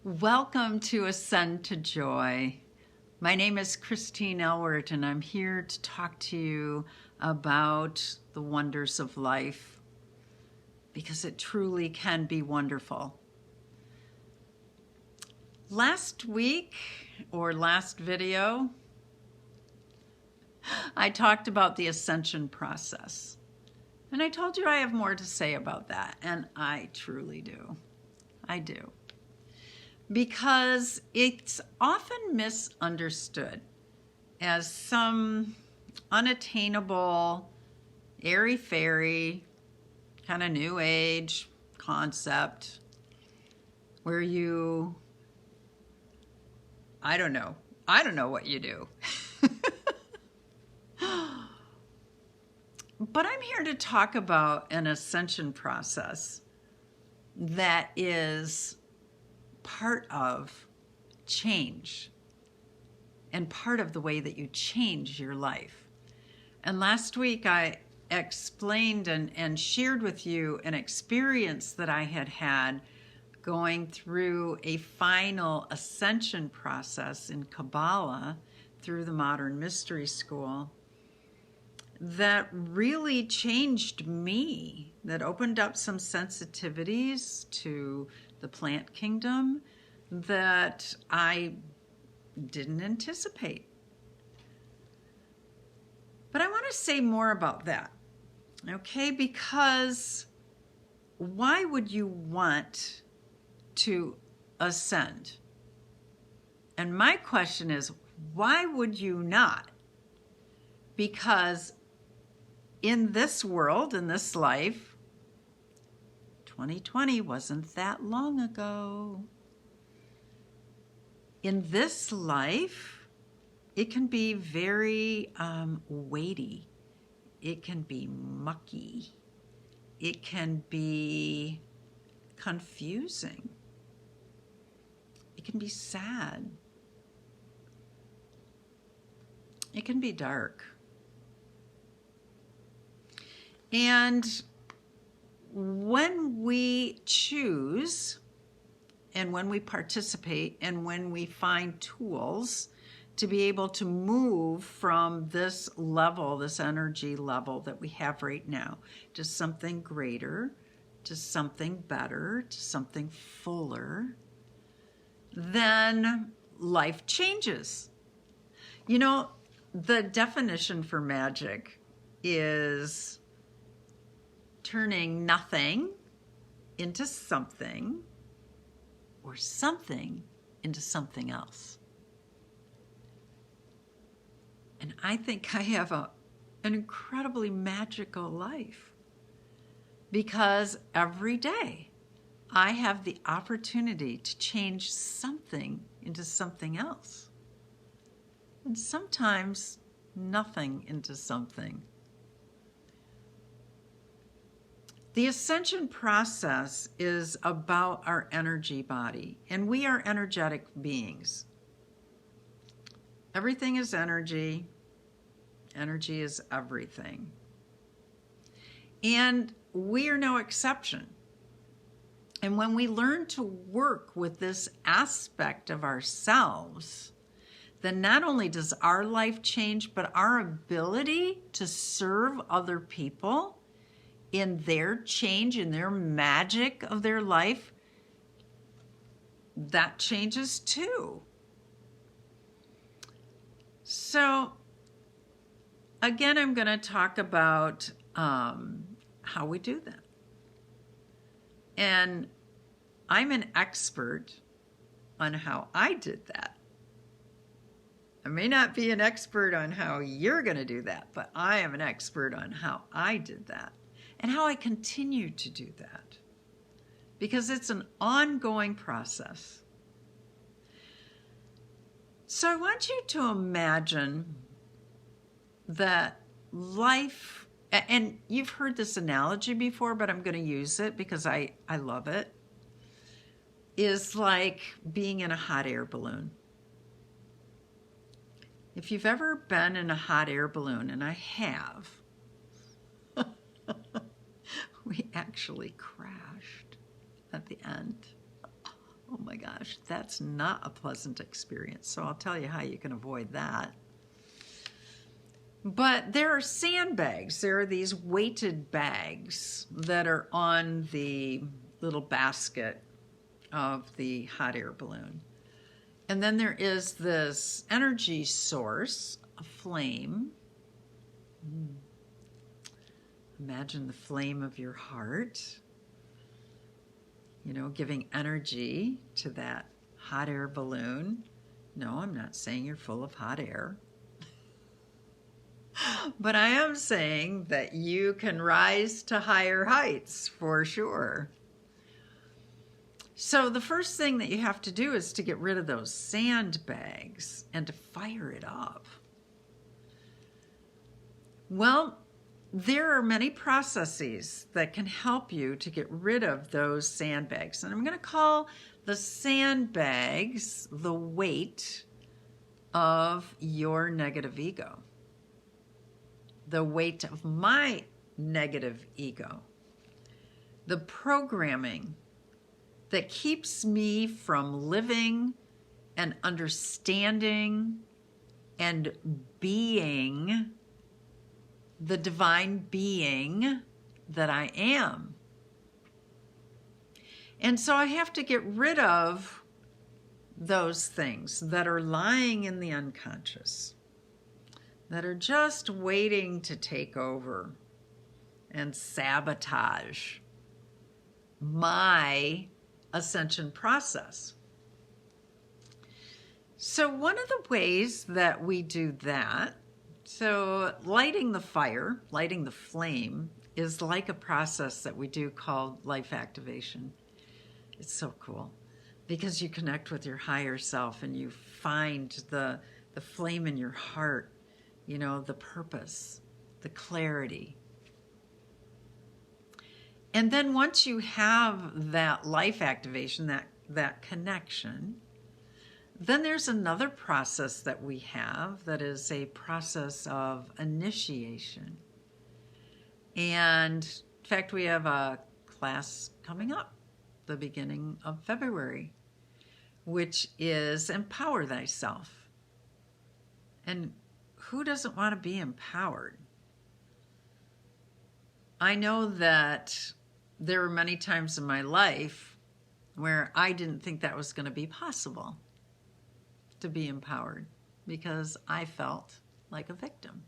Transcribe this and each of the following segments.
Welcome to Ascend to Joy. My name is Christine Elwert, and I'm here to talk to you about the wonders of life, because it truly can be wonderful. Last week, or last video, I talked about the ascension process. And I told you I have more to say about that, and I truly do. I do. Because it's often misunderstood as some unattainable, airy-fairy, kind of new age concept where I don't know what you do. But I'm here to talk about an ascension process that is part of change and part of the way that you change your life. And last week I explained and shared with you an experience that I had going through a final ascension process in Kabbalah through the Modern Mystery School that really changed me, that opened up some sensitivities to the plant kingdom that I didn't anticipate. But I want to say more about that, okay? Because why would you want to ascend? And my question is, why would you not? Because in this world, in this life, 2020 wasn't that long ago. In this life, it can be very weighty. It can be mucky. It can be confusing. It can be sad. It can be dark. And when we choose and when we participate and when we find tools to be able to move from this level, this energy level that we have right now, to something greater, to something better, to something fuller, then life changes. You know, the definition for magic is turning nothing into something, or something into something else. And I think I have an incredibly magical life, because every day I have the opportunity to change something into something else, and sometimes nothing into something. The ascension process is about our energy body, and we are energetic beings. Everything is energy. Energy is everything. And we are no exception. And when we learn to work with this aspect of ourselves, then not only does our life change, but our ability to serve other people in their change, in their magic of their life, that changes too. So again, I'm going to talk about how we do that. And I'm an expert on how I did that. I may not be an expert on how you're going to do that, but I am an expert on how I did that. And how I continue to do that, because it's an ongoing process. So I want you to imagine that life, and you've heard this analogy before, but I'm going to use it because I love it, is like being in a hot air balloon. If you've ever been in a hot air balloon, and I have, we actually crashed at the end. Oh my gosh, that's not a pleasant experience. So I'll tell you how you can avoid that. But there are sandbags. There are these weighted bags that are on the little basket of the hot air balloon. And then there is this energy source, a flame. Imagine the flame of your heart, giving energy to that hot air balloon. No, I'm not saying you're full of hot air. But I am saying that you can rise to higher heights for sure. So the first thing that you have to do is to get rid of those sandbags and to fire it up. Well, there are many processes that can help you to get rid of those sandbags. And I'm going to call the sandbags the weight of your negative ego. The weight of my negative ego. The programming that keeps me from living and understanding and being the divine being that I am. And so I have to get rid of those things that are lying in the unconscious, that are just waiting to take over and sabotage my ascension process. So one of the ways that we do that, so lighting the fire, lighting the flame, is like a process that we do called life activation. It's so cool because you connect with your higher self and you find the flame in your heart, the purpose, the clarity. And then once you have that life activation, that connection, then there's another process that we have that is a process of initiation. And in fact, we have a class coming up the beginning of February, which is Empower Thyself. And who doesn't want to be empowered? I know that there were many times in my life where I didn't think that was going to be possible to be empowered because I felt like a victim,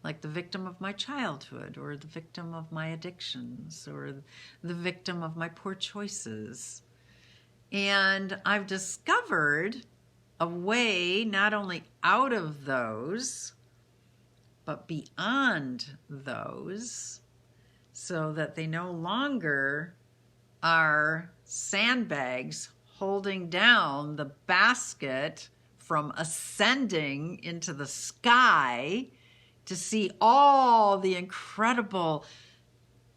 like the victim of my childhood or the victim of my addictions or the victim of my poor choices. And I've discovered a way not only out of those, but beyond those, so that they no longer are sandbags holding down the basket from ascending into the sky to see all the incredible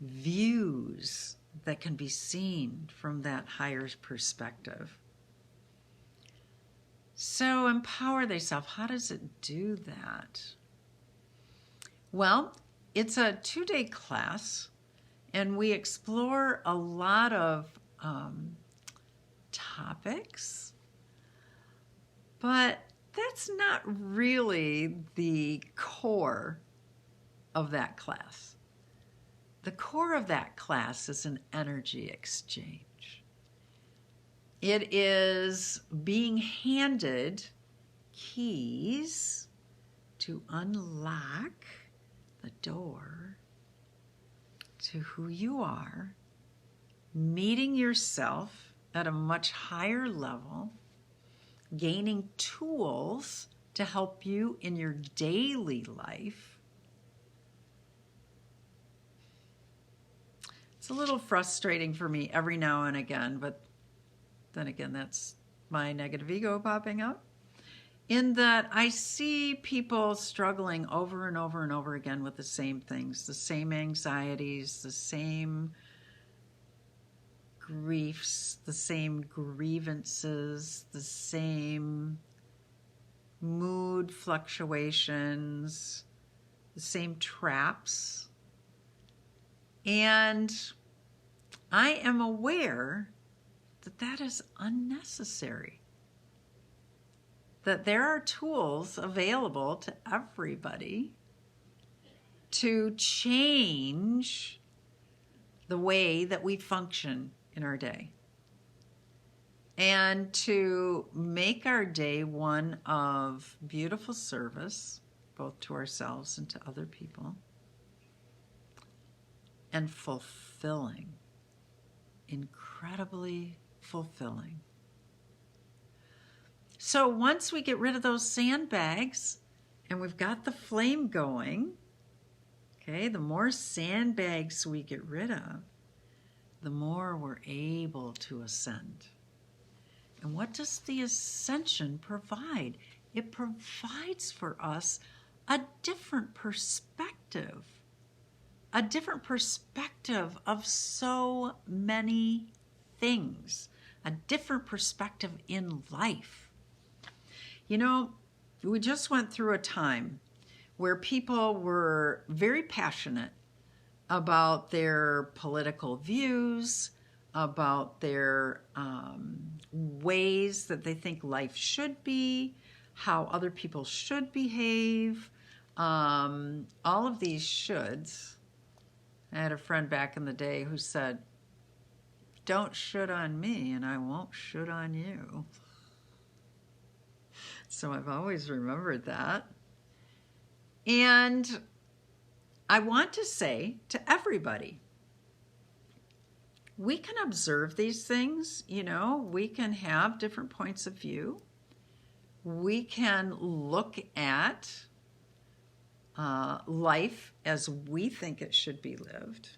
views that can be seen from that higher perspective. So empower thyself. How does it do that? Well, it's a 2-day class, and we explore a lot of topics, but that's not really the core of that class. The core of that class is an energy exchange. It is being handed keys to unlock the door to who you are, meeting yourself at a much higher level, gaining tools to help you in your daily life. It's a little frustrating for me every now and again, but then again, that's my negative ego popping up, in that I see people struggling over and over and over again with the same things, the same anxieties, the same griefs, the same grievances, the same mood fluctuations, the same traps. And I am aware that is unnecessary. That there are tools available to everybody to change the way that we function in our day, and to make our day one of beautiful service, both to ourselves and to other people, and fulfilling, incredibly fulfilling. So once we get rid of those sandbags and we've got the flame going, okay, the more sandbags we get rid of, the more we're able to ascend. And what does the ascension provide? It provides for us a different perspective of so many things, a different perspective in life. You know, we just went through a time where people were very passionate about their political views, about their ways that they think life should be, how other people should behave, all of these shoulds. I had a friend back in the day who said, "Don't should on me and I won't should on you." So I've always remembered that. And I want to say to everybody, we can observe these things, you know, we can have different points of view. We can look at life as we think it should be lived,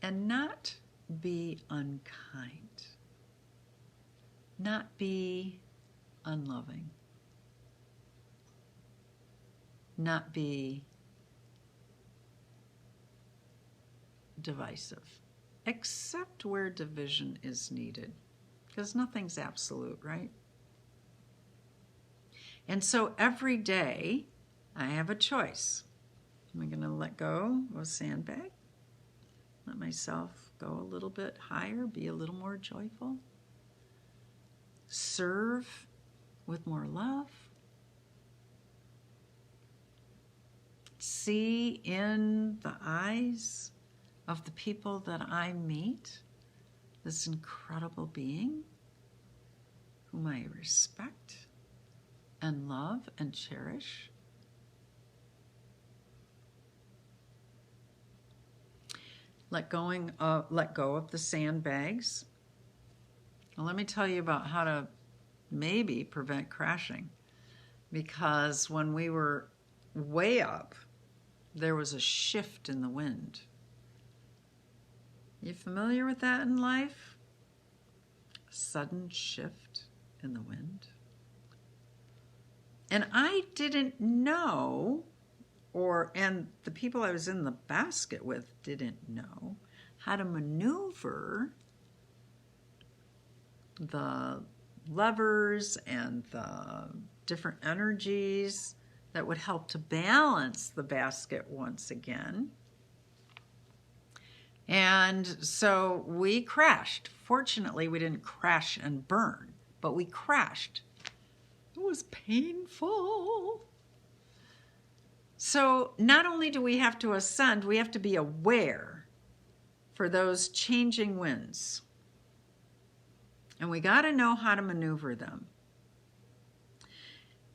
and not be unkind, not be unloving, not be divisive, except where division is needed, because nothing's absolute, right? And so every day I have a choice. Am I going to let go of a sandbag? Let myself go a little bit higher, be a little more joyful? Serve with more love? See in the eyes of the people that I meet this incredible being whom I respect and love and cherish? Let go of the sandbags. Well, let me tell you about how to maybe prevent crashing. Because when we were way up, there was a shift in the wind. You familiar with that in life? A sudden shift in the wind. And I didn't know, and the people I was in the basket with didn't know how to maneuver the levers and the different energies that would help to balance the basket once again. And so we crashed. Fortunately, we didn't crash and burn, but we crashed. It was painful. So not only do we have to ascend, we have to be aware for those changing winds. And we got to know how to maneuver them.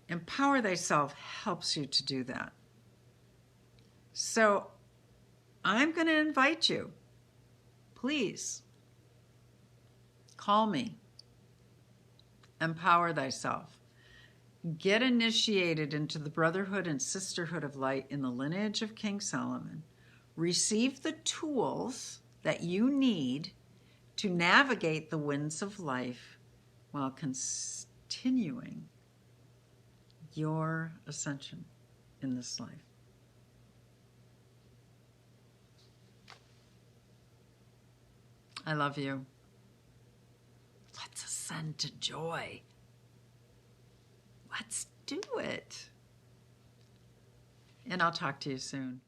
Empower Thyself helps you to do that. So I'm going to invite you, please, call me. Empower Thyself. Get initiated into the brotherhood and sisterhood of light in the lineage of King Solomon. Receive the tools that you need to navigate the winds of life while continuing your ascension in this life. I love you. Let's ascend to joy. Let's do it. And I'll talk to you soon.